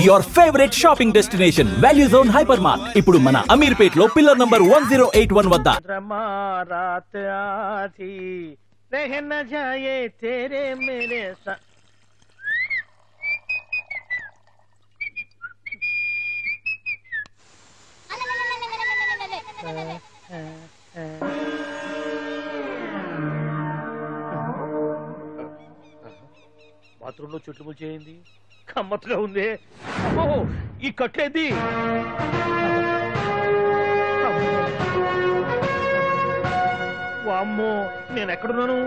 your favorite shopping destination, Value Zone Hypermart. ఇప్పుడు మన అమీర్పేట్ లో పిల్లర్ నంబర్ 1081 వద్ద. రాత్ ఆథీ రహ న జాయే తేరే మేరే బాత్రూంలో చెట్లు ముచ్చేయింది, గమ్మత్తుగా ఉంది. ఈ కట్లేది వామ్మో, నేను ఎక్కడున్నాను?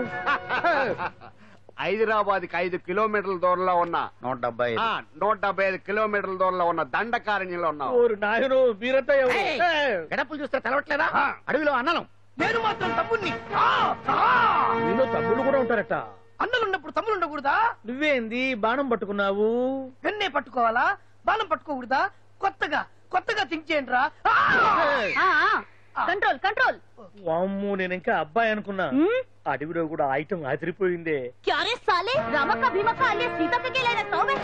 హైదరాబాద్ కి 5 కిలోమీటర్ల దూరంలో ఉన్న 175 కిలోమీటర్ల దూరంలో ఉన్న దండకారణ్యంలో ఉన్నావు. నాయను మీరంతా గడపలు చూస్తే తెలవట్లేదా? అడవిలో అన్నలం. నేను మాత్రం తమ్ముణ్ణి. నీలో తమ్ముళ్ళు కూడా ఉంటారట. అన్నలున్నప్పుడు తమ్ముడు ఉండకూడదా? నువ్వేంది బాణం పట్టుకున్నావు? వెన్నే పట్టుకోవాలా, బాణం పట్టుకోకూడదా? కొత్తగా థింక్ చేయండి రా. Control control. వామ్మో, నేను ఇంకా అబ్బాయి అనుకున్నా. అడవిలో కూడా ఐటమ్ ఆదిరిపోయిందే. క్యారే సాలే, రమక భీమక అలే సీతకి లేన తోవే.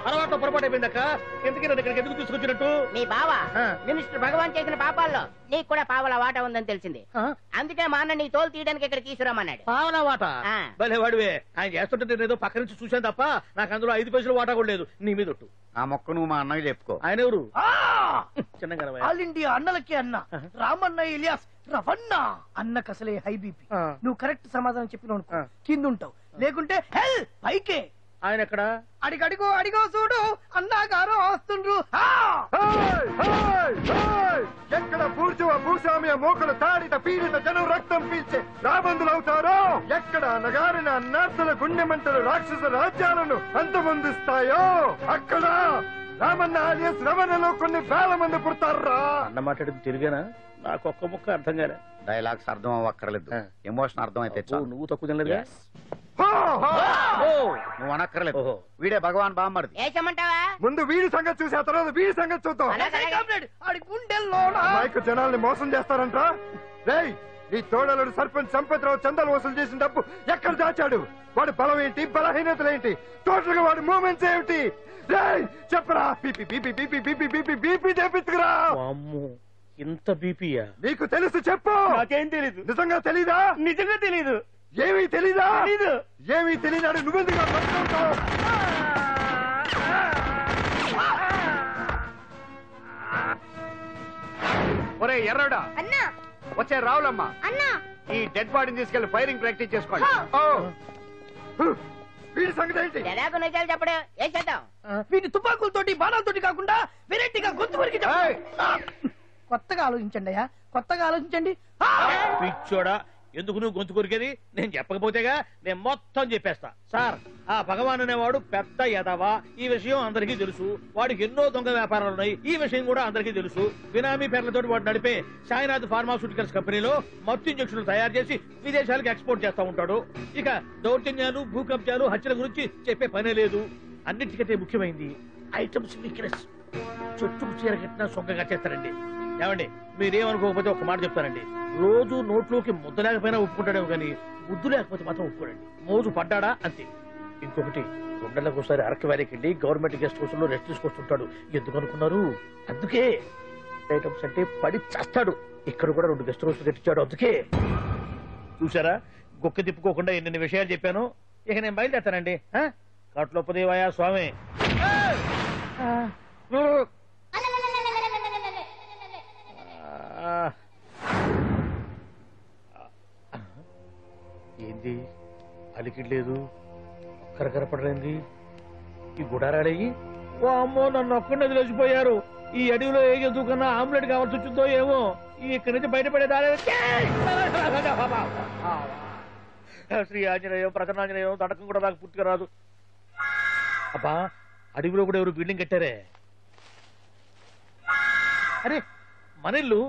అలవాటు పొరపాటు అయిపోయిందక్క. ఎందుకు నన్ను ఇక్కడికి ఎందుకు తీసుకొచ్చినట్టు? మీ బావ మినిస్టర్ భగవాన్ చేసిన పాపాల్లో నీకు కూడా పావల వాట ఉందని తెలిసింది. అందుకే మా అన్న నీ తోలు తీయడానికి ఇక్కడ తీసుకురామన్నాడు. పావలా వాట? భలే వాడివే. ఆయన చేస్తుంటే నేను ఏదో పక్క నుంచి చూశాను తప్ప నాకు అందులో 5 పైసలు వాటా కూడా లేదు. నీ మీద ఒట్టు. ఆ మొక్క నువ్వు మా అన్నకి చెప్పుకో. ఆయన ఎవరు? చిన్నగా ఆల్ ఇండియా అన్నలకి అన్న రామన్న ఇలియాస్ రవన్న. అన్నకు అసలే హై బీపీ. నువ్వు కరెక్ట్ సమాధానం చెప్పిన కింద ఉంటావు, లేకుంటే హెల్ పైకే. ఆయన ఎక్కడ? అడిగో చూడు, అన్నగారు వస్తుండ్రు. ఎక్కడ భూస్వామ్య మోకలు తాడిత పీడిత జనం రక్తం పీల్చే రాబందులు అవుతారో, ఎక్కడ నగారిన అన్నార్థుల గుండె మంటలు రాక్షస రాజ్యాలను అంతమొందిస్తాయో, అక్కడ రామన్న ఆలియస్ రమణలో కొన్ని వేల మంది పుడతారా. అన్న మాట్లాడింది తిరిగానా? నాకు ఒక్క ముక్క అర్థం కాలే. డైలాగ్స్ అర్థం అవ్వక్కర్లేదు, ఎమోషన్ అర్థం అయితే నువ్వు తక్కువ తినలేదు. నువ్వు అనక్కర్లేదు. వీడే భగవాన్ బామ్మర్ది. ఏమంటావా? ముందు వీడి సంగతి చూసి ఆ తర్వాత వీడి సంగతి చూద్దాం. మైకు జనాల్ని మోసం చేస్తారంట. రేయ్, నీ తోడలుడు సర్పంచ్ సంపత్రావు చందాలు వసూలు చేసిన డబ్బు ఎక్కడ దాచాడు? వాడి బలం ఏంటి, బలహీనతలేంటి, టోటల్ గా వాడి మూమెంట్స్ ఏమిటి? రేయ్ చెప్పరా. BP BP BP BP BP BP చేపించుకురా. ఇంత బీపీయా? నీకు తెలుసు చెప్పు. నాకేం తెలీదు. నిజంగా తెలీదా? నిజంగా తెలీదు. ఏమీ తెలీదా? తెలీదు. ఏమీ తెలియదాడు నువ్వెందుకు పట్టుకుంటావు? ఒరే ఎర్రడా, అన్నా వచ్చే రావులమ్మ, అన్నా ఈ డెడ్ బాడీని తీసుకెళ్లి ఫైరింగ్ ప్రాక్టీస్ చేసుకోండి. వీడి సంగతి ఏంటి? ఎలాగో నిజాలు చెప్పడు. ఏం చేద్దాం? వీటి తుపాకులతోటి బాణాలతోటి కాకుండా వెరైటీగా గొంతు వరకు కొత్తగా ఆలోచించండి అయ్యా, కొత్తగా ఆలోచించండి. పిచ్చోడా, ఎందుకు నువ్వు గొంతు కొరికేది? నేను చెప్పకపోతేగా నేను మొత్తం చెప్పేస్తా. సార్, ఆ భగవాన్ అనేవాడు పెద్ద యదవా, ఈ విషయం అందరికీ తెలుసు. వాడికి ఎన్నో దొంగ వ్యాపారాలు ఉన్నాయి, ఈ విషయం కూడా అందరికీ తెలుసు. బినామీ పేర్లతో వాడు నడిపే సాయినాథ్ ఫార్మాస్యూటికల్స్ కంపెనీలో మత్తు ఇంజక్షన్లు తయారు చేసి విదేశాలకు ఎక్స్పోర్ట్ చేస్తా ఉంటాడు. ఇక దౌర్జన్యాలు, భూకబ్జాలు, హత్యల గురించి చెప్పే పనే లేదు. అన్నిటికంటే ముఖ్యమైంది ఐటమ్స్ వీక్నెస్. చుట్టుకు చీర కట్టినా సొంగగా చేస్తారండి. ఏమండి, మీరేమనుకోకపోతే ఒక మాట చెప్తానండి. రోజు నోట్లోకి ముద్ద లేకపోయినా ఒప్పుకుంటాడేమో కానీ ముద్దు లేకపోతే మాత్రం ఒప్పుకోడండి. మోజు పడ్డాడా అంతే. ఇంకొకటి, 2 నెలలకు ఒకసారి అరకు వ్యాలీకి వెళ్ళి గవర్నమెంట్ గెస్ట్ హౌస్ లో రెస్ట్ తీసుకొస్తుంటాడు. ఎందుకు అనుకున్నారు? అందుకే. ఐటమ్స్ అంటే పడి చేస్తాడు. ఇక్కడ కూడా 2 గెస్ట్ హౌస్ కట్టించాడు. అందుకే. చూసారా, గొక్క తిప్పుకోకుండా ఎన్ని విషయాలు చెప్పాను. ఇక నేను బయలుదేరుతానండి. కట్లోపదేవాయా స్వామి. ఏంది అలికిడ్లేదు, కరకరపడలేంది ఈ గుడారాడయ్యి? ఓ అమ్మో, నన్ను ఒక్కడే వదిలేసిపోయారు. ఈ అడవిలో ఏ జంతువుకన్నా ఆమ్లెట్ కావాల్సి వచ్చిందో ఏమో. ఇక్కడి నుంచి బయటపడేదారే. శ్రీ ఆంజనేయం, ప్రసన్నాంజనేయం, తడకం కూడా నాకు పూర్తిగా రాదు. అబ్బా, అడవిలో కూడా ఎవరు బిల్డింగ్ కట్టారే? అరే, మనిల్లు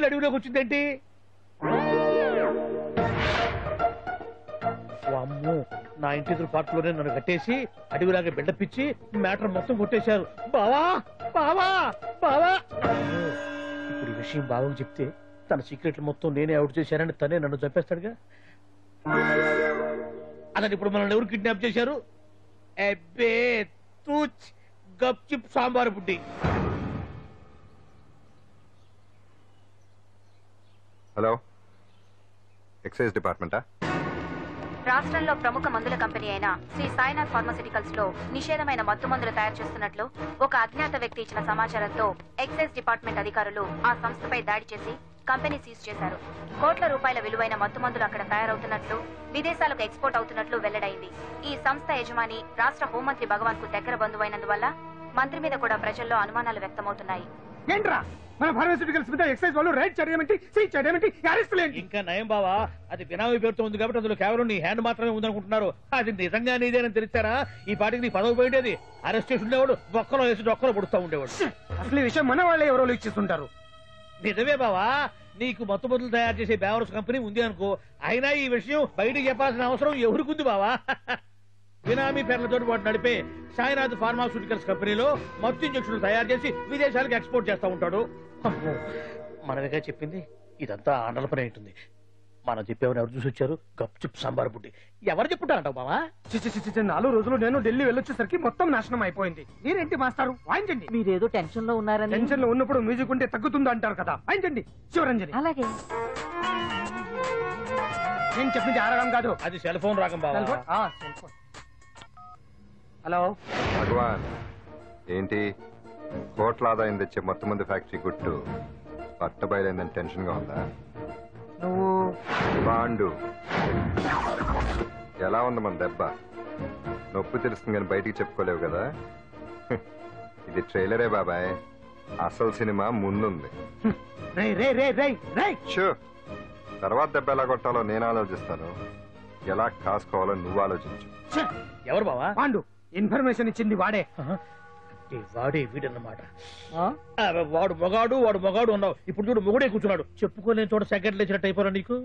అడవిలోకి వచ్చిందేంటి? అమ్మో, నా ఇంటి ఎదురు పార్కులోనే నన్ను కట్టేసి అడవిలాగా బిల్డపిచ్చి మ్యాటర్ మొత్తం కొట్టేశారు. బావా బావా బావా. ఇప్పుడు ఈ విషయం బావకు చెప్తే తన సీక్రెట్లు మొత్తం నేనే అవుట్ చేశానని తనే నన్ను చంపేస్తాడుగా. అలాంటి ఇప్పుడు మనల్ని ఎవరు కిడ్నాప్ చేశారు? అబ్బే తూచ్ గప్ చిప్ సాంబార్ బుడ్డి. హలో, ఎక్సైజ్ డిపార్ట్మెంటా? రాష్ట్రంలో ప్రముఖ మందుల కంపెనీ అయిన శ్రీ సాయినాథ్ ఫార్మాస్యూటికల్స్ లో నిషేధమైన మత్తు మందులు తయారు చేస్తున్నట్లు ఒక అజ్ఞాత వ్యక్తి ఇచ్చిన సమాచారంతో ఎక్సైజ్ డిపార్ట్మెంట్ అధికారులు ఆ సంస్థపై దాడి చేసి కంపెనీ సీజ్ చేశారు. కోట్ల రూపాయల విలువైన మత్తు మందులు అక్కడ తయారవుతున్నట్లు, విదేశాలకు ఎక్స్పోర్ట్ అవుతున్నట్లు వెల్లడైంది. ఈ సంస్థ యజమాని రాష్ట్ర హోంమంత్రి భగవాన్ కు దగ్గర బంధువైనందువల్ల మంత్రి మీద కూడా ప్రజల్లో అనుమానాలు వ్యక్తమవుతున్నాయి. ఏంట్రా మన ఫార్మాస్యూటికల్స్ మీద ఎక్సైజ్ వాళ్ళు రైడ్ చేయడమేంటి, సీజ్ చేయడమేంటి, అరెస్ట్ లేదు. ఇంకా నయం బావా, అది బినామీ పేరుతో ఉంది కాబట్టి అందులో కేవలం నీ హ్యాండ్ మాత్రమే ఉందనుకుంటున్నారు. అది నిజంగా నీదేనని తెలిసారా ఈ పాటికి నీ పదవి పోయిండేది. అరెస్ట్ చేసి ఉండేవాడు, బొక్కలో వేసి డొక్కలో పుడుతూ ఉండేవాడు. అసలు ఈ విషయం మన వాళ్ళే ఎవరో లీక్ చేస్తుంటారు. నిజమే బావా, నీకు మత్తు మందులు తయారు చేసే బేవర్స్ కంపెనీ ఉంది అనుకో, అయినా ఈ విషయం బయటికి చెప్పాల్సిన అవసరం ఎవరికుంది బావా? బినామీ పేర్లతో వాడు నడిపే సాయినాథ్ ఫార్మాస్యూటికల్స్ కంపెనీలో మత్తు ఇంజక్షన్లు తయారు చేసి విదేశాలకు ఎక్స్పోర్ట్ చేస్తా ఉంటాడు. మనమేగా చెప్పింది, ఇదంతా ఆండల పని ఉంటుంది. మనం చెప్పేవని ఎవరు చూసి వచ్చారు? గప్ చిప్ సాంబార్ బుడ్డి. ఎవరు చెప్పుంటారంటావు బావా? 4 రోజులు నేను ఢిల్లీ వెళ్ళొచ్చేసరికి మొత్తం నాశనం అయిపోయింది. మీరేంటి మాస్టారు, వాయించండి. మీరేదో టెన్షన్ లో ఉన్నారని. టెన్షన్ లో ఉన్నప్పుడు మ్యూజిక్ ఉంటే తగ్గుతుందా అంటారు కదా, వాయించండి. శివరంజని. అలాగే. నేను చెప్పింది ఆ రాగం కాదు, అది సెల్ ఫోన్ రాగం బావా. Cell phone. హలో భగవాన్, ఏంటి కోట్ల ఆదాయం తెచ్చే మొత్తం మంది ఫ్యాక్టరీ గుట్టు పట్టబయలైందని టెన్షన్ గా ఉందా? నువ్వు బాండు ఎలా ఉంది మన దెబ్బ? నొప్పి తెలుస్తుంది కానీ బయటికి చెప్పుకోలేవు కదా. ఇది ట్రైలరే బాబాయ్, అసలు సినిమా ముందుంది. షూ, తర్వాత దెబ్బ ఎలా కొట్టాలో నేను ఆలోచిస్తాను, ఎలా కాసుకోవాలో నువ్వు ఆలోచించు. ఎవరు బావా? పాండు. ఇన్ఫర్మేషన్ ఇచ్చింది వాడే. వాడే వీడన్నమాట. వాడు మొగాడు అన్నావు, ఇప్పుడు చూడు మొగుడే కూర్చున్నాడు. చెప్పుకోలేని చోట సెకండ్ లేచినట్టు అయిపోరా నీకు.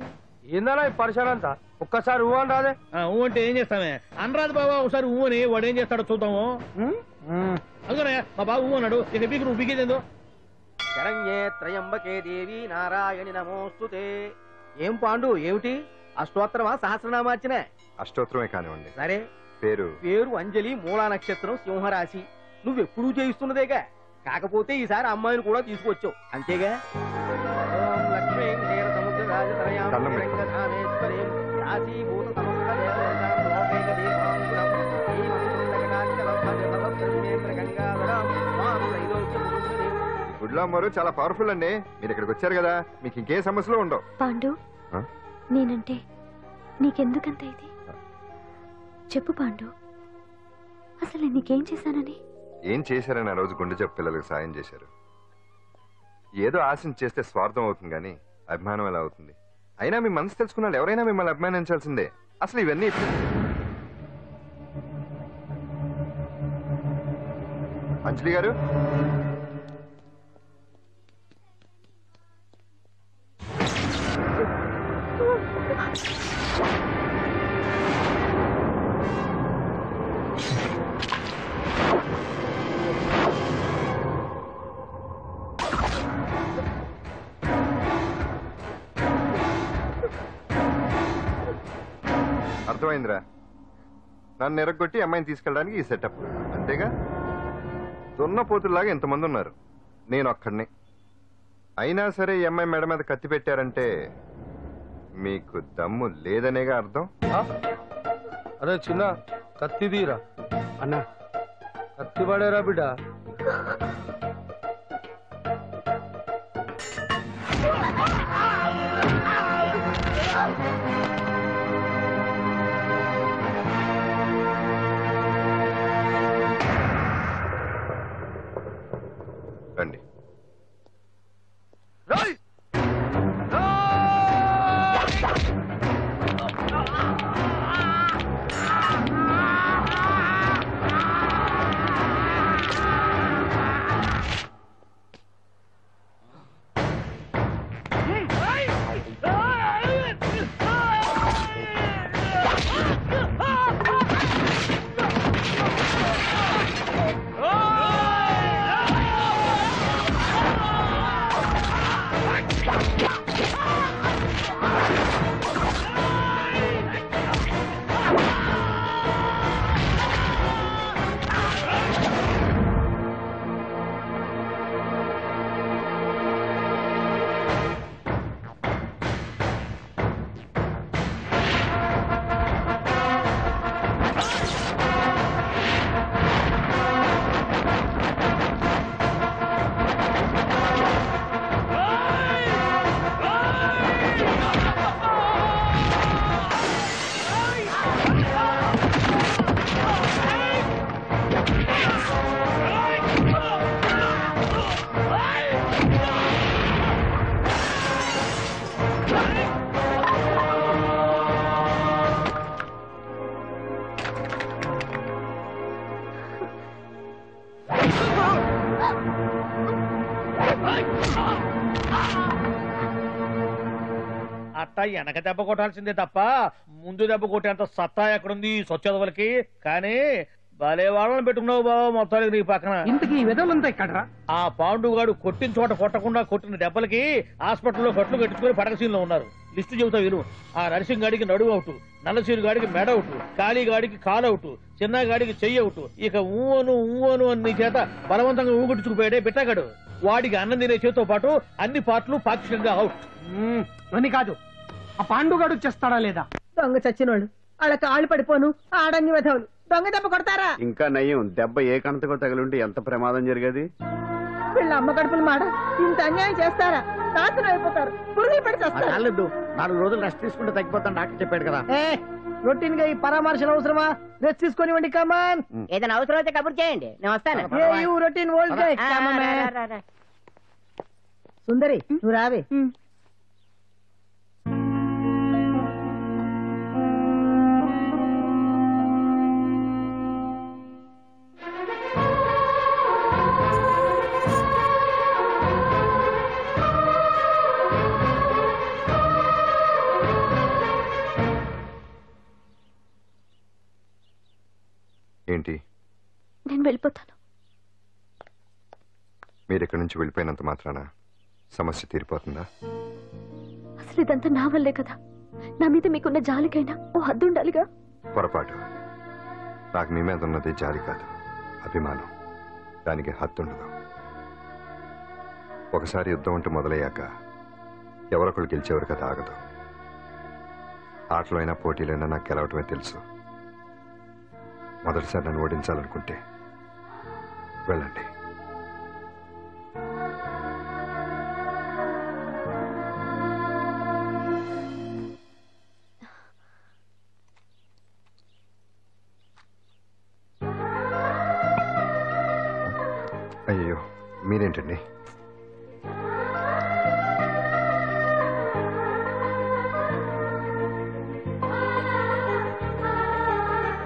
ఏందన్నా పరిసరంతా ఒక్కసారి ఊ అని రాదే. ఊ అంటే ఏం చేస్తామే? అనరాదు బాబా, ఒకసారి ఊ అని. వాడు ఏం చేస్తాడో చూద్దాము. అందుకనే మా బాబు ఊ అన్నాడు, ఇక పీకు నువ్వు పీకేదేందో. శరణ్యే త్రయంబకే దేవి నారాయణి నమోస్తుతే. ఏం పాండు, ఏమిటి అష్టోత్తరమా సహస్రనామార్చన? అష్టోత్తరమే కానివ్వండి. సరే, పేరు అంజలి, మూలా నక్షత్రం, సింహరాశి. నువ్వెప్పుడూ చేయిస్తున్నదేగా, కాకపోతే ఈసారి అమ్మాయిని కూడా తీసుకొచ్చావు అంతేగా. ఓం లక్ష్మీ క్షీర సముద్ర రాజతనయాం రంగధామేశ్వరీం యాసీభూత సమస్త దేవతాం లోకైక దీపాంకురం శ్రీమంతులకటాక్షలబ్ధ గంగాధరం మాం త్రైలోక్యముకుంజనీం. గుడ్లో అమ్మరు చాలా పవర్ఫుల్ అండి. మీరు ఇక్కడికి వచ్చారు కదా, మీకు ఇంకే సమస్యలు ఉండవు. పాండు, నేనంటే నీకెందుకంత ఇది? చెప్పు పాండు, అసలు నీకేం చేశానని? ఏం చేశారని ఆ రోజు గుండె జబ్బు పిల్లలకు సాయం చేశారు. ఏదో ఆశించి చేస్తే స్వార్థం అవుతుంది కానీ అభిమానం ఎలా అవుతుంది? అయినా మీ మనసు తెలుసుకున్నాడు ఎవరైనా మిమ్మల్ని అభిమానించాల్సిందే. అసలు ఇవన్నీ అంజలి గారు, అర్థమైందిరా. నన్ను ఎరగొట్టి అమ్మాయిని తీసుకెళ్ళడానికి ఈ సెటప్ అంతేగా? దున్నపోతుల్లాగా ఎంతమంది ఉన్నారు, నేను ఒక్కడిని. అయినా సరే ఈ అమ్మాయి మెడ మీద కత్తి పెట్టారంటే మీకు దమ్ము లేదనేగా అర్థం. అరే చిన్న కత్తి తీరా అన్నా, కత్తి పడేరా బిడ్డ. రండి. అట్ట వెనక దెబ్బ కొట్టాల్సిందే తప్ప ముందు దెబ్బ కొట్టేంత సత్తా ఎక్కడుంది సొచ్చదవలకి. కానీ భలే వాళ్ళని పెట్టుకున్నావు బాబా మొత్తానికి నీ పక్కన. ఇంతకీ విధులంతా ఇక్కడ ఆ పాండుగాడు కొట్టిన చోట కొట్టకుండా కొట్టిన దెబ్బలకి హాస్పిటల్లో కట్లు కట్టించుకుని పడకసీన్లో ఉన్నారు. లిస్టు చెబుతా విను. ఆ నరసింగ్ గాడికి నడువు అవుట్, నల్లసీరు గాడికి మెడ అవుట్, కాళీ గాడికి కాలు అవుట్, చిన్న గాడికి చెయ్యి అవుట్. ఇక ఊవను అని నీ చేత బలవంతంగా ఊగుట్టుకుపోయాడే బిట్టగాడు. వాడికి అన్నం తినే చేతితో పాటు అన్ని పార్ట్లు పాక్షికంగా అవుట్. అని కాదు, ఆ పాండుగాడు చేస్తాడా లేదా? దొంగ చచ్చినోళ్ళు వాళ్ళ కాళ్ళు పడిపోను ఆడంగి వెధవులు దొంగ దెబ్బ కొడతారా? ఇంకా నయ్యం, దెబ్బ ఏ కణతకో తగిలింటే ఎంత ప్రమాదం జరిగేది. వీళ్ళ అమ్మ కడుపులు మాట ఇంత అన్యాయం చేస్తారా? నాశనం అయిపోతారు, పురుగులు పడి చేస్తారు. 4 రోజులు రెస్ట్ తీసుకుంటే తగ్గిపోతాను డాక్టర్ చెప్పాడు కదా. రొటీన్ గా ఈ పరామర్శలు అవసరమా? రెస్ట్ తీసుకొని కమాన్. ఏదైనా అవసరం అయితే కబుర్ చేయండి, నేను వస్తాను. Routine old guy. సుందరి నువ్వు రావే. ఏంటి? నేను వెళ్ళిపోతాను. మీరు ఇక్కడి నుంచి వెళ్ళిపోయినంత మాత్రాన సమస్య తీరిపోతుందా? అసలు ఇదంతా నా వల్లే కదా. నా మీద మీకున్న జాలికైనా ఓ హద్దు ఉండాలిగా. పొరపాటు. నాకు మీ మీద ఉన్నది జాలి కాదు, అభిమానం. దానికి హద్దుండదు. ఒకసారి యుద్ధం అంటూ మొదలయ్యాక ఎవరొకళ్ళు గెలిచేవారు కదా ఆగదు. ఆటలో అయినా పోటీలైనా నాకు గెలవటమే తెలుసు. మొదటిసారి నన్ను ఓడించాలనుకుంటే వెళ్ళండి. అయ్యో మీరేంటండి?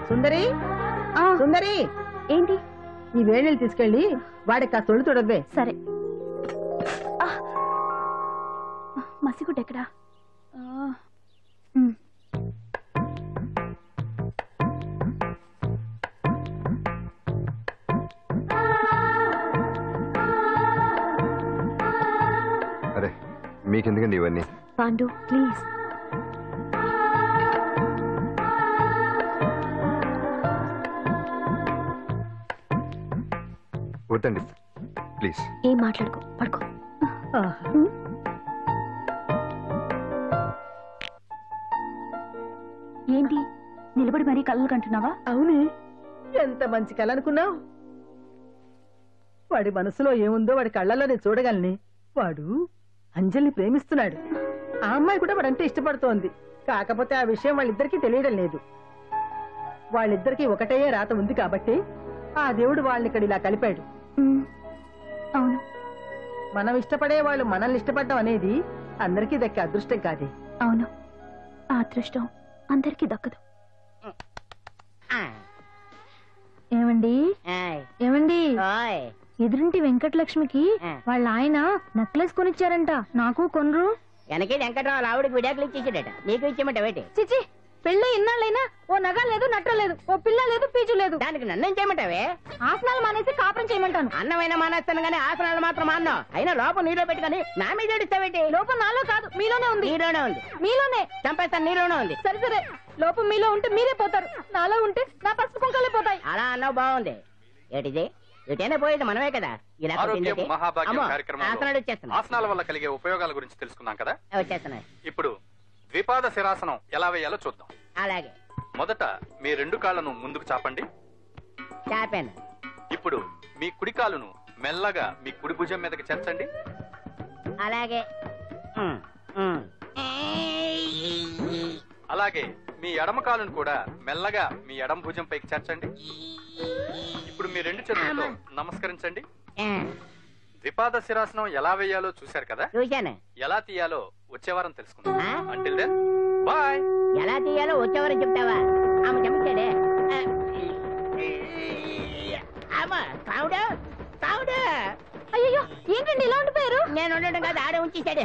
సుందరి సుందరి, ఏంటి? ఈ వేణీలు తీసుకెళ్ళి వాడికి ఆ తొలి తొడవ్వే. సరే. మసిగుడ్డ ఎక్కడా? అరే మీకెందుకండి ఇవన్నీ? పాండు ప్లీజ్. వద్దండి ప్లీజ్. ఏం మాట్లాడుకో, పడుకో. ఏంటి నిలబడి మరీ కళ్ళు కంటున్నావా? అవునే, ఎంత మంచి కళ అనుకున్నావు. వాడి మనసులో ఏముందో వాడి కళ్ళల్లో నేను చూడగలని. వాడు అంజలిని ప్రేమిస్తున్నాడు. ఆ అమ్మాయి కూడా వాడంటే ఇష్టపడుతోంది. కాకపోతే ఆ విషయం వాళ్ళిద్దరికీ తెలియడం లేదు. వాళ్ళిద్దరికీ ఒకటే రాత ఉంది కాబట్టి ఆ దేవుడు వాళ్ళని ఇక్కడ ఇలా కలిపాడు. అవును, మనం ఇష్టపడే వాళ్ళు మనల్ని ఇష్టపడడం అనేది అందరికీ దక్కే అదృష్టం కాదే. అవును, ఆ అదృష్టం అందరికీ దక్కదు. ఏమండి ఏమండి, ఎదురింటి వెంకటలక్ష్మికి వాళ్ళ ఆయన నెక్లెస్ కొనిచ్చారంట. నాకు కొనరు. వెనకే వెంకటరావు ఆవిడకి విడాకులు ఇచ్చేసాడట, నీకు ఇచ్చేమంట వేటి? చిచి, పెళ్ళి ఇన్నాళ్ళైనా ఓ నగ లేదు, నట్ట లేదు, ఓ పిల్ల లేదు, పీచు లేదు. దానికి నన్ను చేయమంటావే? ఆసనాలు మానేసి కాపురం చేయమంటాను. అన్నమైనా మానేస్తాను గానీ ఆసనాలు మాత్రం మాన్నా. అయినా లోపం నీలో పెట్టుకొని నా మీద ఏడుస్తావేటి? లోపం నాలో కాదు, మీలోనే ఉంది. నీలోనే ఉంది. మీలోనే చంపేస్తాను, నీలోనే ఉంది. సరే సరే, లోపం మీలో ఉంటే మీరే పోతారు, నాలో ఉంటే నా పసుపు కుంకాలే పోతాయి. అలా అన్నావు, బాగుంది. ఏటిది? ఎటైనా పోయేది మనమే కదా. ఇలా ఆరోగ్యం మహాభాగ్యం కార్యక్రమంలో ఆసనాలు వచ్చేస్తున్నాయి. ఆసనాల వల్ల కలిగే ఉపయోగాల గురించి తెలుసుకున్నాం కదా. వచ్చేస్తున్నాయి. ఇప్పుడు ద్విపాద శిరాసనం ఎలా వేయాలో చూద్దాం. అలాగే. మొదట మీ 2 కాళ్ళను ముందుకు చాపండి. చాపాను. ఇప్పుడు మీ కుడి కాలును మెల్లగా మీ కుడి భుజం మీదకి చేర్చండి. అలాగే. అలాగే మీ ఎడమ కాలును కూడా మెల్లగా మీ ఎడమ భుజం పైకి చేర్చండి. ఇప్పుడు మీ 2 చేతులతో నమస్కరించండి. ద్విపాద శిరాసనం ఎలా వేయాలో చూశారు కదా. చూశాను. ఎలా తీయాలో వచ్చే వారం తెలుసుకుందాం. Until then bye. ఎలా తీయాలో వచ్చే వారం చెప్తావా? ఆమె చెప్తాడే. అయ్యో ఏంటండి ఇలా ఉండిపోయారు? కాదు ఆడే ఉంచేసాడు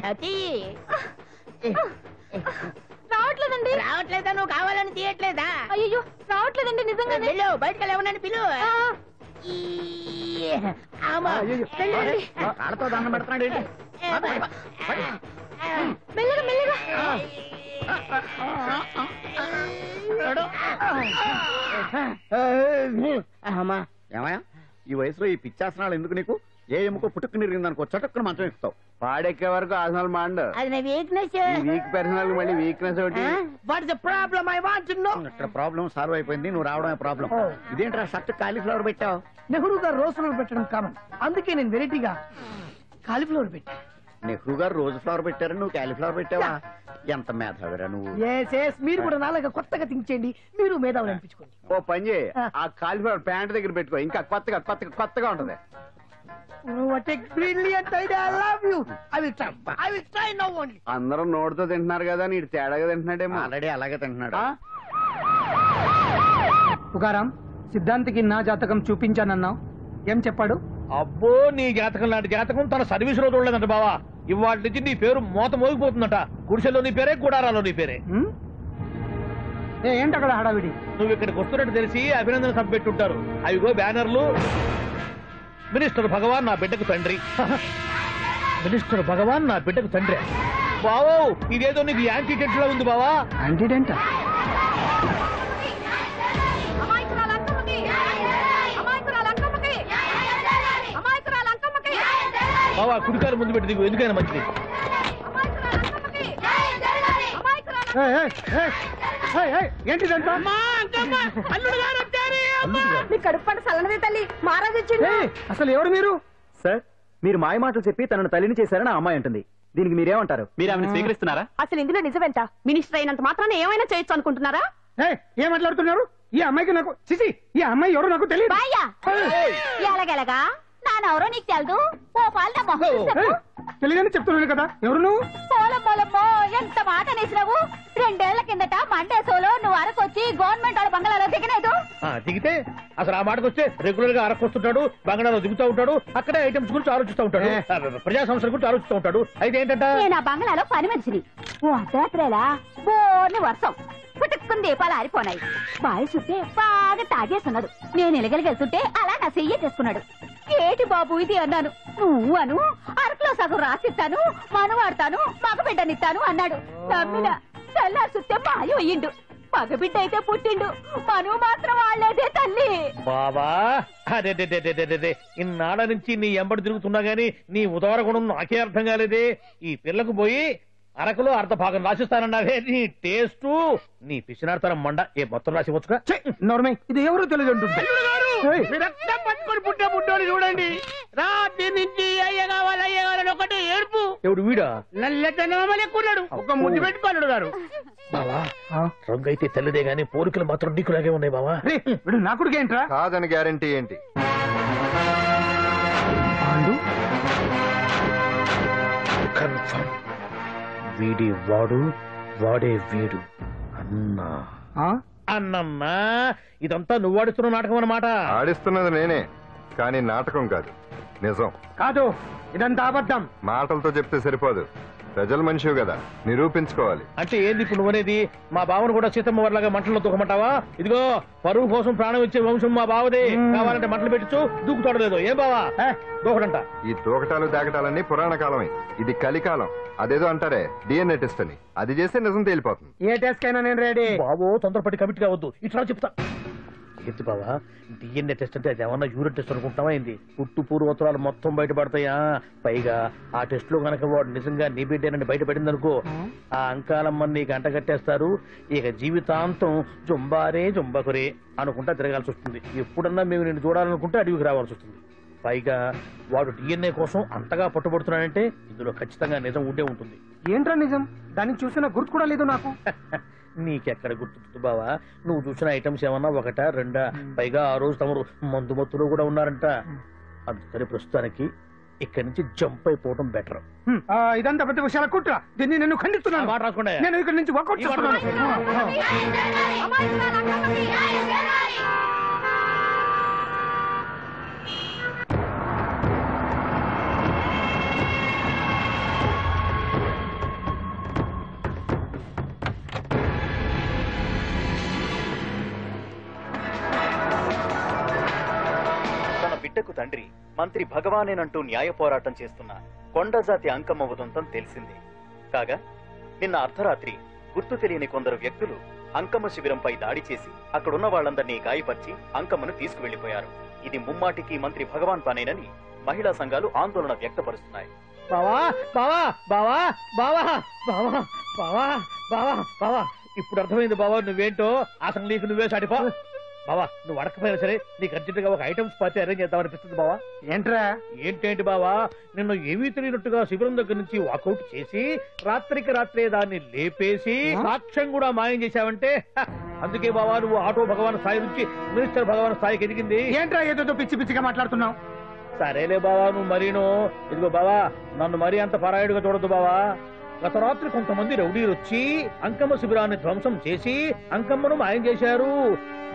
రావట్లేదండి. రావట్లేదా? నువ్వు కావాలని తీయట్లేదా? అయ్యో రావట్లేదండి నిజంగా. వెళ్ళు బయటకు లేవనని పిలువు. కాళ్ళతో దండం పెడుతున్నాడు ఏంటి? మెల్లగా మెల్లగా. ఏమయ్యా ఈ వయసులో ఈ పిచ్చాసనాలు ఎందుకు నీకు? ఏ ఎముకో పుట్టుకు నిరిగిందనుకో చటుక్కున మంచం ఎక్కుతావు. పాడెక్కే వరకు ఆసనాలు మాండ. అది నా వీక్నెస్. వీక్ పర్సనల్ మళ్ళీ వీక్నెస్ ఒకటి. What is the problem? I want to know. ఇక్కడ ప్రాబ్లం సాల్వ్ అయిపోయింది, నువ్వు రావడమే ప్రాబ్లం. ఇదేంట్రా షర్ట్ కాలీఫ్లవర్ పెట్టావు? నెహ్రూ గారు రోజ్ ఫ్లవర్ పెట్టడం కామన్, అందుకే నేను వెరైటీగా కాలీఫ్లవర్ పెట్టా. నెహ్రూ గారు రోజు ఫ్లవర్ పెట్టారు, నువ్వు కాలీఫ్లవర్ పెట్టావా? ఎంత మేధావిరా నువ్వు. మీరు కూడా నాలాగా కొత్తగా థింక్ చేయండి, మీరు మేధావులు అనిపించుకోండి. ఓ పని చేయి, ఆ కాలీఫ్లవర్ ప్యాంట్ దగ్గర పెట్టుకో, ఇంకా కొత్తగా ఉంటది. What a brilliant idea! I love you. I will try now only. అందరూ నోటితో తింటున్నారు కదా, నీడు తేడాగా తింటున్నాడేమో. ఆల్రెడీ అలాగే తింటున్నాడు. పుకారాం, సిద్ధాంతికి నా జాతకం చూపించానన్నావు, ఏం చెప్పాడు? అబ్బో నీ జాతకం లాంటి జాతకం తన సర్వీస్ లో చూడలేదంట బావా. ఇవాళ నుంచి నీ పేరు మోత మోగిపోతుందట. గుడిసెలో నీ పేరే, గుడారాలో నీ పేరే. ఏంటి అక్కడ హడావిడి? నువ్వు ఇక్కడికి వస్తున్నట్టు తెలిసి అభినందన సభ పెట్టుంటారు. అవిగో బ్యానర్లు. మినిస్టర్ భగవాన్ నా బిడ్డకు తండ్రి. మినిస్టర్ భగవాన్ నా బిడ్డకు తండ్రి. బావో ఇదేదో నీకు యాంటీడెంట్ లో ఉంది బావా. యాంటీడెంట్? బావా కుడికారు ముందు పెట్టి నీకు ఎందుకైనా మంచిది. ఏంటిదంట? కడుపు పంట సల్లనదే తల్లి మహారాజు వచ్చింది. అసలు ఎవరు మీరు? సార్ మీరు మాయ మాటలు చెప్పి తనను తల్లిని చేశారని ఆ అమ్మాయి అంటుంది. దీనికి మీరేమంటారు? మీరు ఆమెను స్వీకరిస్తున్నారా? అసలు ఇందులో నిజమేంట? మినిస్టర్ అయినంత మాత్రాన ఏమైనా చేయొచ్చు అనుకుంటున్నారా? ఏం మాట్లాడుతున్నారు? ఈ అమ్మాయికి నాకు చిసి, ఈ అమ్మాయి ఎవరో నాకు తెలియదు. ఎలాగెలగా నానెవరో నీకు తెలదు. ఓ పాల తెలియదని చెప్తున్నాను కదా, ఎవరు నువ్వు? పోలమ్మో ఎంత మాట అనేసినావు. 2 ఏళ్ల కిందట మండే సోలో నువ్వు అరకొచ్చి గవర్నమెంట్ వాళ్ళ బంగాళాలో దిగలేదు. దిగితే అసలు ఆ మాటకు వస్తే రెగ్యులర్ గా అరకొస్తుంటాడు, బంగాళాలో దిగుతూ ఉంటాడు, అక్కడే ఐటమ్స్ గురించి ఆలోచిస్తూ ఉంటాడు, ప్రజా సంస్థల గురించి ఆలోచిస్తూ ఉంటాడు. అయితే ఏంటంటే నేను ఆ బంగాళాలో పని మనిషిని. ఓ అర్ధరాత్రేలా బోర్ని వర్షం పుట్టుకుని దీపాలు ఆరిపోనాయి. బాయ్ చుట్టే బాగా తాగేస్తున్నాడు. నేను ఎలగలిగెళ్తుంటే అలా నా చెయ్యి చేసుకున్నాడు. ఏటి బాబు ఇది అన్నాను. నువ్వు అను అరకులో సగం రాసిస్తాను, మనవాడతాను, మగబిడ్డనిస్తాను అన్నాడు. నమ్మిన తెల్లారి చూస్తే మాయ అయ్యిండు. మగబిడ్డ అయితే పుట్టిండు, మనువు మాత్రం వాళ్ళేదే తల్లి. బాబా అదే ఇన్నాళ్ళ నుంచి నీ ఎంబడి తిరుగుతున్నా గానీ నీ ఉదార గుణం నాకే అర్థం కాలేదే. ఈ పిల్లకు పోయి అరకులో అర్ధ భాగం రాసిస్తానన్నావే. నీ టేస్టు నీ పిచ్చినాడతనం మండ. ఏ మొత్తం రాసి వచ్చుగా. ఇది ఎవరు తెలియదు అంటుంది. రక్తం పట్టుకొని పుట్టే పుట్టోని చూడండి. రాత్రి నుంచి అయ్య కావాలని ఒకటి ఏడుపు. ఎవడు వీడా? నల్లెక్కున్నాడు. ఒక ముద్దు పెట్టుకోడు గారు. బావా రంగు అయితే తెల్లదే గానీ పోలికలు మాత్రం నీకులాగే ఉన్నాయి బావా. నా కొడుకు ఏంట్రా? కాదని గ్యారంటీ ఏంటి? కన్ఫర్మ్ వీడి వాడు, వాడే వీడు. అన్నా అన్నమ్మా ఇదంతా నువ్వు ఆడిస్తున్న నాటకం అన్నమాట. ఆడిస్తున్నది నేనే, కానీ నాటకం కాదు, నిజం కాదు. ఇదంతా అబద్ధం. మాటలతో చెప్తే సరిపోదు, ప్రజల మనిషివి కదా, నిరూపించుకోవాలి. అంటే ఏంది ఇప్పుడు నువ్వనేది? మా బావను కూడా సీతమ్మ వర్లాగా మంటల్లో దూకమంటావా? ఇదిగో పరువు కోసం ప్రాణం ఇచ్చే వంశం మా బావదే. కావాలంటే మంటలు పెట్టచ్చు, దూకుతాడలేదు. ఏం బావా దూకడంట? ఈ తూకటాలు దాకటాలన్నీ పురాణ కాలమే, ఇది కలికాలం. అదేదో అంటారే డిఎన్ఏ టెస్ట్ అని, అది చేస్తే నిజం తేలిపోతుంది. ఏ టెస్ట్ కైనా నేను రెడీ. బాబో తొందరపడి కమిట్ కావద్దు, ఇట్లా చెప్తా. ఏంటి బావా డిఎన్ఏ టెస్ట్ అంటే అది ఏమన్నా యూరిన్ టెస్ట్ అనుకుంటావా ఏంది? పుట్టు పూర్వోత్తరాలు మొత్తం బయటపడతాయా? పైగా ఆ టెస్ట్ లో గనక వాడు నిజంగా నీ బిడ్డేనని బయటపడింది అనుకో, ఆ అంకాలమ్మని నీకు అంట కట్టేస్తారు. ఇక జీవితాంతం జుంబారే జుంబకురే అనుకుంటా తిరగాల్సి వస్తుంది. ఎప్పుడన్నా మేము నిన్ను చూడాలనుకుంటే అడవికి రావాల్సి వస్తుంది. పైగా వాడు డిఎన్ఏ కోసం అంతగా పట్టుబడుతున్నాడంటే ఇందులో ఖచ్చితంగా నిజం ఉండే ఉంటుంది. ఏంట్రా నిజం? దాన్ని చూసిన గుర్తు కూడా లేదు నాకు. నీకెక్కడ గుర్తుంది బావా? నువ్వు చూసిన ఐటమ్స్ ఏమన్నా ఒకటా రెండా? పైగా ఆ రోజు తమరు మందు మత్తులో కూడా ఉన్నారంట. అందుకని ప్రస్తుతానికి ఇక్కడి నుంచి జంప్ అయిపోవడం బెటర్. ఇదంతా పెద్ద విషయాల కుట్ర. దీన్ని నేను ఖండిస్తున్నాను. మాట రాకుండా నేను ఇక్కడి నుంచి వర్కౌట్ చేస్తున్నాను. తండ్రి మంత్రి భగవానేనంటూ న్యాయ పోరాటం చేస్తున్న కొండజాతి అంకమ్మ ఉదంతం తెలిసింది. కాగా నిన్న అర్ధరాత్రి గుర్తు తెలియని కొందరు వ్యక్తులు అంకమ్మ శిబిరంపై దాడి చేసి అక్కడున్న వాళ్ళందరినీ గాయపరిచి అంకమ్మను తీసుకువెళ్లిపోయారు. ఇది ముమ్మాటికి మంత్రి భగవాన్ పనేనని మహిళా సంఘాలు ఆందోళన వ్యక్తపరుస్తున్నాయి. బావా బావా బావా బావా బావా బావా బావా బావా ఇప్పుడు అర్థమైంది బావా, నువ్వేంటో అసలు నీకు నువ్వే సాటిపా. బావా నువ్వు అడకపోయినా సరే నీకు అర్జెంటుగా ఒక ఐటమ్స్ పార్టీ అరేంజ్ చేద్దామనిపిస్తుంది బావా. ఏంట్రా? ఏంటేంటి బావా, నిన్ను ఏమీ తెలియనట్టుగా శిబిరం దగ్గర నుంచి వాకౌట్ చేసి రాత్రికి రాత్రే దాన్ని లేపేసి సాక్ష్యం కూడా మాయం చేశావంటే అందుకే బావా నువ్వు ఆటో భగవాన్ స్థాయి నుంచి మినిస్టర్ భగవాన్ స్థాయికి ఎదిగింది. ఏంట్రా ఏదో పిచ్చి పిచ్చిగా మాట్లాడుతున్నావు? సరేలే బావా నువ్వు మరీను. ఇదిగో బావా నన్ను మరీ అంత పరాయుడుగా చూడద్దు బావా. గత రాత్రి కొంతమంది రౌడీలు వచ్చి అంకమ్మ శిబిరాన్ని ధ్వంసం చేసి అంకమ్మను మాయం చేశారు.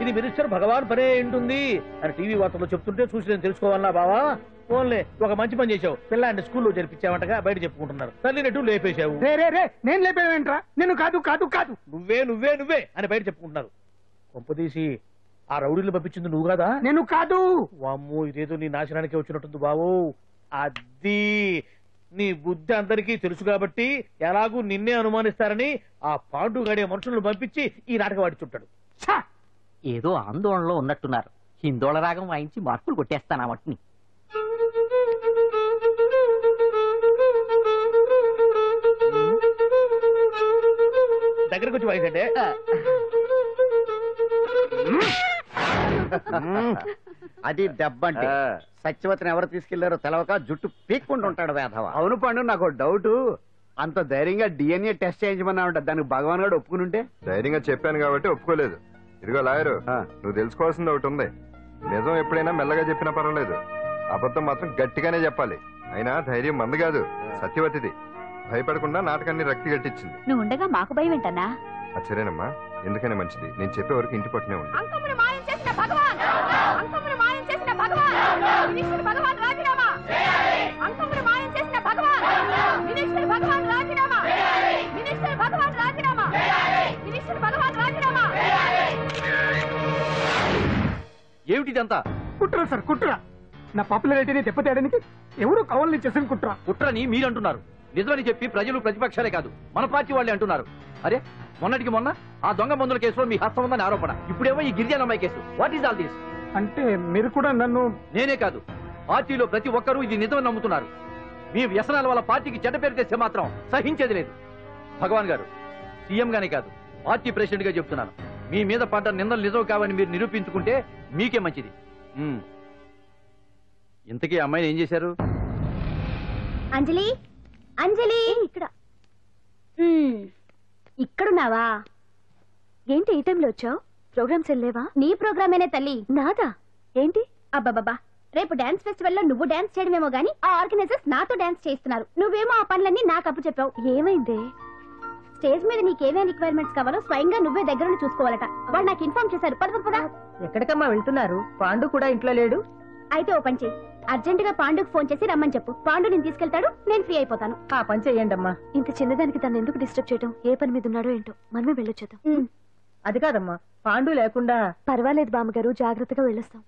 ఇది మినిస్టర్ భగవాన్ పనే ఉంటుంది అని టీవీ వార్తల్లో చెప్తుంటే చూసి నేను తెలుసుకోవాలా బావా. ఓన్లే ఒక మంచి పని చేశావు, పిల్లాన్ని స్కూల్లో జరిపించావంటగా బయట చెప్పుకుంటున్నారు. తల్లినట్టు లేపేశావు. నేను లేపేవేంట్రా? నేను కాదు కాదు కాదు నువ్వే నువ్వే నువ్వే అని బయట చెప్పుకుంటున్నారు. కొంపదీసి ఆ రౌడీలు పంపించింది నువ్వు కదా? నేను కాదు. వామ్మో ఇదేదో నీ నాశనానికి వచ్చినట్టుంది బావు. అది నీ బుద్ధి అందరికీ తెలుసు కాబట్టి ఎలాగూ నిన్నే అనుమానిస్తారని ఆ పాండు గడే మనుషులను పంపించి ఈ నాటకం ఆడిచుంటాడు. ఏదో ఆందోళనలో ఉన్నట్టున్నారు. హిందోళ రాగం వాయించి మార్కులు కొట్టేస్తాను ఆ మట్టిని. దగ్గరకు వచ్చి వాయించండి. అది దెబ్బంటే. సత్యవతిని ఎవరు తీసుకెళ్లారో తెలవక జుట్టు పీక్కుంటూ ఉంటాడు వేధవ. అవును పండు, నాకు డౌట్. అంత ధైర్యంగా డిఎన్ఏ టెస్ట్ చేయించమన్నా ఉంటా, దానికి భగవాన్ గారు ఒప్పుకుని ఉంటే. ధైర్యంగా చెప్పాను కాబట్టి ఒప్పుకోలేదు. ఇదిగో లాయరు, నువ్వు తెలుసుకోవాల్సింది ఒకటి ఉంది. నిజం ఎప్పుడైనా మెల్లగా చెప్పినా పర్వాలేదు, అబద్ధం మాత్రం గట్టిగానే చెప్పాలి. అయినా ధైర్యం మంది కాదు, సత్యవతిది. భయపడకుండా నాటకాన్ని రక్తి గట్టించింది. నువ్వు ఉండగా మాకు భయం ఏంటన్నా? సరేనమ్మా, ఎందుకనే మంచిది. నేను చెప్పే వరకు ఇంటి పట్టునే ఉంది. అంకమ్మను మాయం చేసిన భగవాన్, అంకమ్మను మాయం చేసిన భగవాన్, మినిస్టర్ భగవాన్ రాజీనామా. అంకమ్మను మాయం చేసిన భగవాన్, మినిస్టర్ భగవాన్ రాజీనామా. మినిస్టర్ భగవాన్ రాజీనామా. మినిస్టర్ భగవాన్ రాజీనామా. ఏమిటిదంతా? కుట్ర సార్, కుట్ర. నా పాపులారిటీని దెబ్బతేయడానికి ఎవరు కావాలని చేసిన కుట్ర. కుట్రని మీరు అంటున్నారు. నిజమని చెప్పి ప్రజలు ప్రతిపక్షాలే కాదు మన పార్టీ వాళ్ళే అంటున్నారు. అరే మొన్నటికి మొన్న ఆ దొంగ మందుల కేసులో మీ హస్తం ఉందని ఆరోపణ, ఇప్పుడేమో ఈ గిరిజన అమ్మాయి case. What is all this? అంటే మీరు కూడా నన్ను... నేనే కాదు, పార్టీలో ప్రతి ఒక్కరూ ఇది నిజమని నమ్ముతున్నారు. మీ వ్యసనాల వల్ల పార్టీకి చెడ్డ పేరు తెస్తే మాత్రం సహించేది లేదు. భగవాన్ గారు, సీఎం గానే కాదు పార్టీ ప్రెసిడెంట్ గా చెప్తున్నాను, మీ మీద పడ్డ నిందలు నిజం కావని మీరు నిరూపించుకుంటే మీకే మంచిది. ఇంతకీ అమ్మాయిని ఏం చేశారు? అంజలి, అంజలి ఇక్కడ ఇక్కడున్నావా? ఏంటి ఈ టైంలో వచ్చావు? ప్రోగ్రామ్స్ వెళ్ళేవా? నీ ప్రోగ్రామేనే తల్లి. నాదా? ఏంటి? అబ్బాబాబా, రేపు డాన్స్ ఫెస్టివల్ లో నువ్వు డాన్స్ చేయడమేమో గానీ ఆ ఆర్గనైజర్స్ నాతో డాన్స్ చేస్తున్నారు. నువ్వేమో ఆ పనులన్నీ నాకు అప్పు చెప్పావు. ఏమైంది? స్టేజ్ మీద నీకేమేం రిక్వైర్మెంట్స్ కావాలో స్వయంగా నువ్వే దగ్గర చూసుకోవాలట. వాళ్ళు నాకు ఇన్ఫార్మ్ చేశారు. పద. ఎక్కడికమ్మా వెళ్తున్నారు? పాండు కూడా ఇంట్లో లేడు. అయితే ఓ పని చెయ్యి, అర్జెంట్ గా పాండుకు ఫోన్ చేసి రమ్మని చెప్పు. పాండు నేను తీసుకెళ్తాడు, నేను ఫ్రీ అయిపోతాను. ఆ పని చెయ్యండి అమ్మా. ఇంత చిన్నదానికి తను ఎందుకు డిస్టర్బ్ చేయడం? ఏ పని మీద ఉన్నాడో ఏంటో, మనమే వెళ్ళొచ్చేద్దాం. అది కాదమ్మా, పాండు లేకుండా... పర్వాలేదు బామ్మగారు, జాగ్రత్తగా వెళ్ళొస్తాం.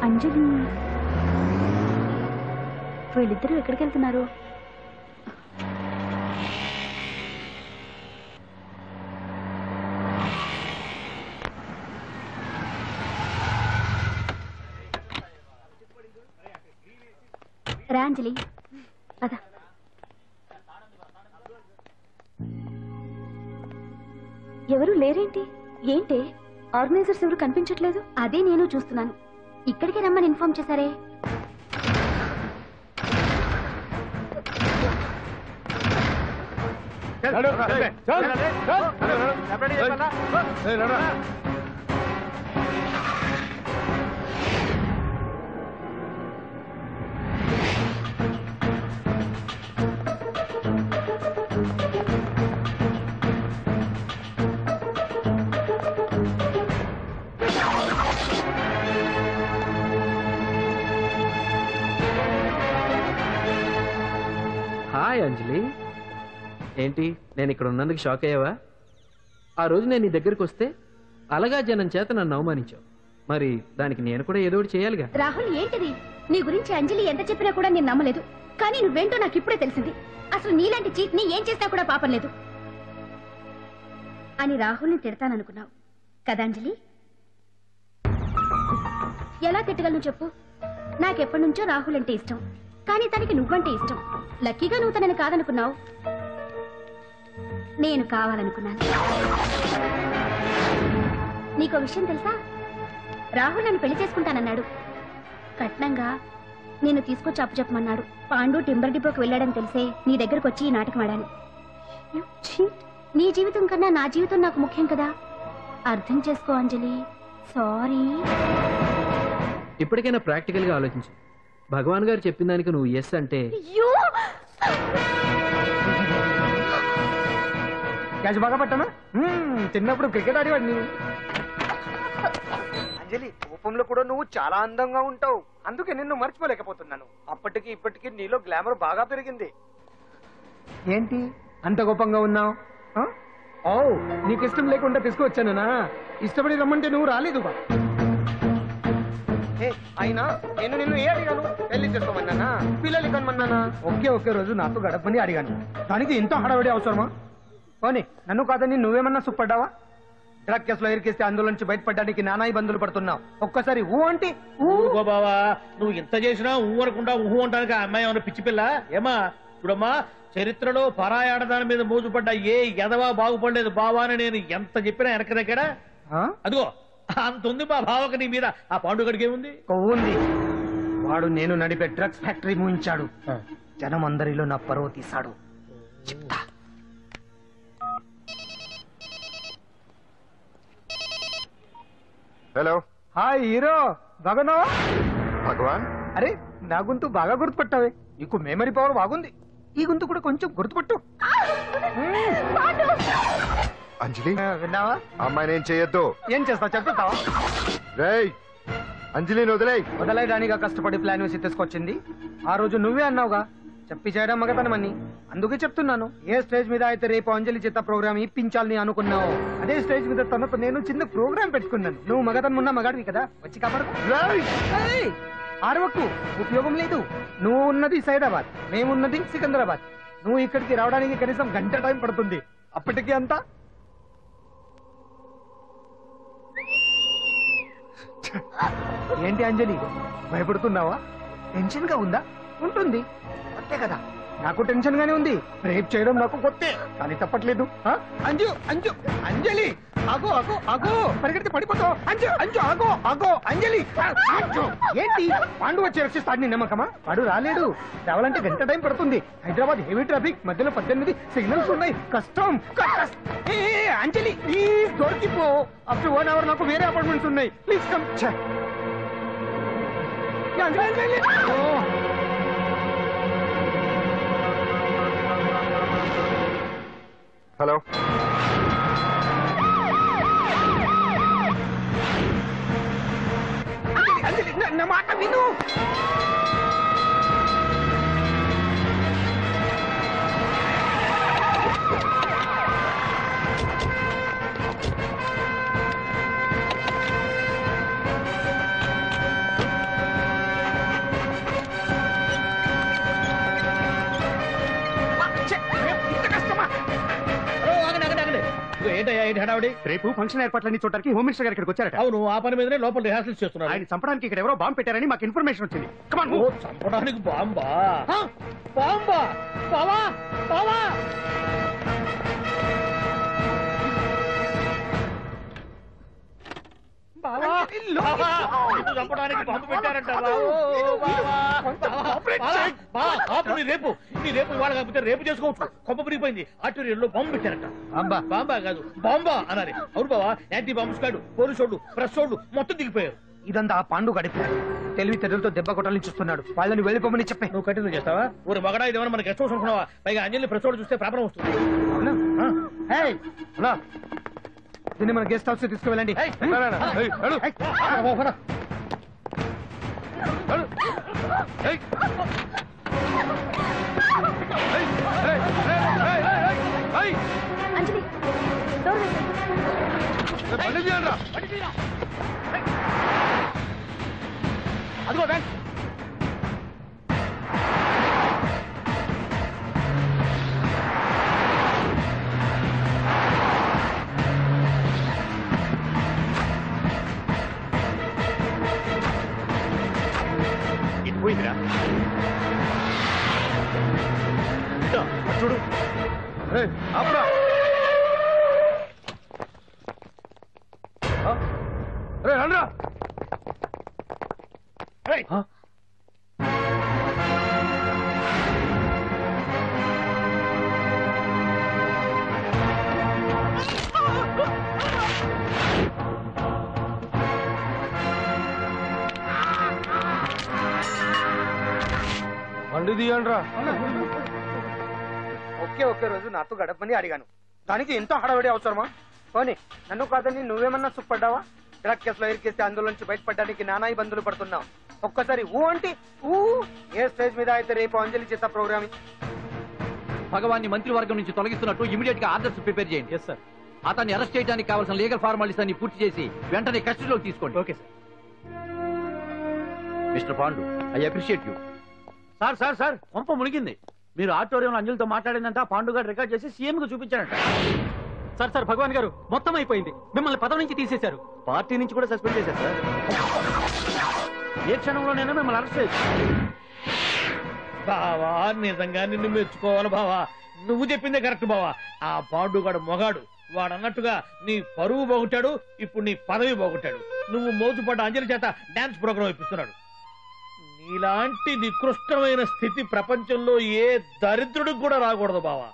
అంజలి, వీళ్ళిద్దరూ ఎక్కడికి వెళ్తున్నారు? రా అంజలి, అదా. ఎవరు లేరేంటి? ఏంటి ఆర్గనైజర్స్ ఎవరు కనిపించట్లేదు? అదే నేను చూస్తున్నాను. ఇక్కడికే రమ్మని ఇన్ఫార్మ్ చేశారే. హాయ్ అంజలి, ఏంటి నేను ఇక్కడ ఉన్నందుకు షాక్ అయ్యావా? ఆ రోజు నేను నీ దగ్గరికి వస్తే అలగా జనం చేత నన్ను అవమానించావు. మరి దానికి నేను కూడా ఏదో ఒకటి చేయాలిగా. రాహుల్ ఏంటిది? నీ గురించి అంజలి ఎంత చెప్పినా కూడా నేను నమ్మలేదు. కానీ నువ్వేంటో నాకు ఇప్పుడే తెలిసింది. అసలు నీలాంటి చీట్ ని ఏం చేసినా కూడా పాపం లేదు అని రాహుల్ని తిడతాననుకున్నావు కదా అంజలి? ఎలా తిట్టగలను చెప్పు? నాకెప్పటి నుంచో రాహుల్ అంటే ఇష్టం, కానీ తనకి నువ్వంటే ఇష్టం. లక్కీగా నువ్వు తనని కాదనుకున్నావు, నేను కావాలనుకున్నాను. నీకో విషయం తెలుసా? రాహుల్ నన్ను పెళ్లి చేసుకుంటానన్నాడు. కట్నంగా నేను తీసుకొచ్చి అప్పు చెప్పమన్నాడు. పాండు టింబర్ డిపోకి వెళ్ళాడని తెలిసే నీ దగ్గరకు వచ్చి ఈ నాటకం ఆడాను. నీ జీవితం కన్నా నా జీవితం నాకు ముఖ్యం కదా, అర్థం చేసుకో అంజలి. సారీ. ఇప్పటికైనా ప్రాక్టికల్ గా ఆలోచించు. భగవాన్ గారు చెప్పిన దానికి నువ్వు ఎస్ అంటే క్యాచ్ బాగా పట్టానా? చిన్నప్పుడు క్రికెట్ ఆడేవాడిని. అంజలి, కోపంలో కూడా నువ్వు చాలా అందంగా ఉంటావు. అందుకే నిన్ను మర్చిపోలేకపోతున్నాను. అప్పటికి ఇప్పటికి నీలో గ్లామర్ బాగా పెరిగింది. ఏంటి అంత కోపంగా ఉన్నావు? ఓ, నీకు ఇష్టం లేకుండా తీసుకువచ్చానా? ఇష్టపడి రమ్మంటే నువ్వు రాలేదు. అయినా నేను నిన్ను ఏ అడిగాను? పెళ్లి చేసుకోమన్నానా, పిల్లలు కనమన్నానా? ఒకే రోజు నాతో గడపని అడిగాను. దానికి ఇంత హడావిడి అవసరమా? పోనీ నన్ను కాదని నువ్వేమన్నా సుప్పడ్డావా? డ్రగ్ కేసులో ఇరికిస్తే అందులో నుంచి బయటపడడానికి నానా ఇబ్బందులు పడుతున్నావు. ఒక్కసారి ఊ అంటే ఊరుకో బావా. నువ్వు ఇంత చేసినా ఊ అనకుండా ఊహు అంటానికి ఆ అమ్మాయి ఏమన్నా పిచ్చి పిల్ల ఏమా? చూడమ్మా, చరిత్రలో పరాయాడదాని మీద మోజుపడ్డ ఏ ఎదవా బాగుపడలేదు బావా అని నేను ఎంత చెప్పినా వెనక దగ్గర. అదిగో అంత ఉంది మా బావకు నీ మీద. ఆ పాండుగడికి ఏముంది? ఉంది. వాడు నేను నడిపే డ్రగ్స్ ఫ్యాక్టరీ మూయించాడు. జనం అందరిలో నా పరువు తీశాడు. చెప్తా. Hello, hi hero. బాగున్నావా? భగవాన్. అరే, నా గొంతు బాగా గుర్తుపట్టావే. నీకు మెమరీ పవర్ బాగుంది. ఈ గొంతు కూడా కొంచెం గుర్తుపట్టు. అంజలి, విన్నావా? అమ్మాయిని ఏం చేయొద్దు. ఏం చేస్తావు చెప్తావా? రేయ్, అంజలిని వదలైదానిగా కష్టపడి ప్లాన్ వేసి తీసుకొచ్చింది. ఆ రోజు నువ్వే అన్నావుగా చెప్పి చేయడం మగతనమని. అందుకే చెప్తున్నాను. ఏ స్టేజ్ మీద అయితే రేపు అంజలి చేత ప్రోగ్రామ్ ఇప్పించాలని అనుకున్నావు, అదే స్టేజ్ మీద తనతో నేను చిన్న ప్రోగ్రామ్ పెట్టుకున్నాను. నువ్వు మగతనం ఉన్న మగాడివి కదా, వచ్చి కాపాడు. ఆరవకు, ఉపయోగం లేదు. నువ్వు ఉన్నది సైదాబాద్, మేమున్నది సికింద్రాబాద్. నువ్వు ఇక్కడికి రావడానికి కనీసం గంట టైం పడుతుంది. అప్పటికి అంతా ఏంటి అంజలి, భయపడుతున్నావా? టెన్షన్ గా ఉందా? ఉంటుంది, అంతే కదా. నాకు టెన్షన్ గానే ఉంది. రేప్ చేయడం నాకు కొత్తే, కానీ తప్పట్లేదు. అంజు అంజు అంజలి, ఆగో ఆగో ఆగో, పరిగెడితే పడిపోతావు. అంజు అంజు ఆగో ఆగో అంజలి. ఏంటి పాండు వచ్చి రక్షిస్తాడు నీ నమ్మకమా? వాడు రాలేడు. రావాలంటే గంట టైం పడుతుంది. హైదరాబాద్ హెవీ ట్రాఫిక్, మధ్యలో 18 సిగ్నల్స్ ఉన్నాయి. కష్టం. అంజలి ప్లీజ్ దొరికిపో. ఆఫ్టర్ 1 hour నాకు వేరే అపార్ట్మెంట్స్ ఉన్నాయి. Please come. హలో, నా మాట విను. రేపు ఫంక్షన్ ఏర్పాట్లన్నీ చూడడానికి హోమ్ మినిస్టర్ గారు ఇక్కడికి వచ్చారట. అవును, ఆ పని మీదనే లోపల రిహార్సల్స్ చేస్తున్నారు. ఆయన చంపడానికి ఇక్కడ ఎవరో బాంబు పెట్టారని మాకు ఇన్ఫర్మేషన్ వచ్చింది. చంపడానికి బాంబా? బాంబా? బావా బావా, చంపడానికి బాంబు పెట్టారంట. రేపు నీ రేపు ఇవాళ కాకపోతే రేపు చేసుకోవచ్చు. కొప్ప పిరిగిపోయింది. ఆర్టీరియల్లో బాంబు పెట్టారంట. బాంబా కాదు, బాంబా అనాలి. అవును బావా, యాంటీ బాంబు స్క్వాడ్, పోలీసు వాళ్ళు, ప్రెస్ వాళ్ళు మొత్తం దిగిపోయారు. ఇదంతా ఆ పాండు గడిపారు. తెలివి తెరులతో దెబ్బ కొట్టాలని చూస్తున్నాడు. వాళ్ళని వెళ్ళిపోమని చెప్పే. నువ్వు కంటిన్యూ చేస్తావా? ఊరు మగడా ఇదేమన్నా మన గెస్ట్ హౌస్ అనుకున్నావా? పైగా అంజలి ప్రెస్ వాళ్ళు చూస్తే ప్రాబ్లం వస్తుంది. దీన్ని మన గెస్ట్ హౌస్ తీసుకువెళ్ళండి. అంజలి, డోర్ వేసేయ్. అదిగో బ్యాంక్. ఇటు పోయిందిరా. ఇదో, అటు చూడు. ఆపరా. రే రండ్రా. బండి తీయండ్రా. ఒకే రోజు నాతో గడపని అడిగాను, దానికి ఎంతో హడావిడి అవసరమా? పోనీ నన్ను కాదని నువ్వేమన్నా సుఖపడ్డావా? డ్రగ్ కేసులో ఇరికేస్తే అందులో నుంచి బయటపడడానికి నానా ఇబ్బందులు పడుతున్నావు. ఒక్కసారి ఊ అంటే ఊ. ఏ స్టేజ్ మీద అయితే రేపు అంజలి చేత ప్రోగ్రామింగ్. భగవాన్ని మంత్రివర్గం నుంచి తొలగిస్తున్నట్టు ఇమీడియట్ గా ఆర్డర్స్ ప్రిపేర్ చేయండి. Yes sir. అతన్ని అరెస్ట్ చేయడానికి కావాల్సిన లీగల్ ఫార్మాలిటీస్ అన్ని పూర్తి చేసి వెంటనే కస్టడీలోకి తీసుకోండి. Okay sir. Mister Pandu, I appreciate you. Sir sir sir, కొంప మునిగింది. మీరు ఆడిటోరియంలో అంజలితో మాట్లాడిందంట పాండు గారు రికార్డ్ చేసి సీఎం కు చూపించారంట. సార్ సార్, భగవాన్ గారు మొత్తం అయిపోయింది. మిమ్మల్ని పదవి నుంచి తీసేశారు. పార్టీ నుంచి కూడా సస్పెండ్ చేశారు సార్. ఏ క్షణంలోనైనా మిమ్మల్ని అరెస్ట్ చేయొచ్చు. బావా, నిజంగా నిన్ను మెచ్చుకోవాలి బావా. నువ్వు చెప్పిందే కరెక్ట్ బావా. ఆ పాండుగాడు మొగాడు. వాడన్నట్టుగా నీ పరువు పోగొట్టాడు, ఇప్పుడు నీ పదవి పోగొట్టాడు. నువ్వు మోజుపడ్డ అంజలి చేత డాన్స్ ప్రోగ్రాం ఇప్పిస్తున్నాడు. నీలాంటి నికృష్టమైన స్థితి ప్రపంచంలో ఏ దరిద్రుడికి కూడా రాకూడదు బావా.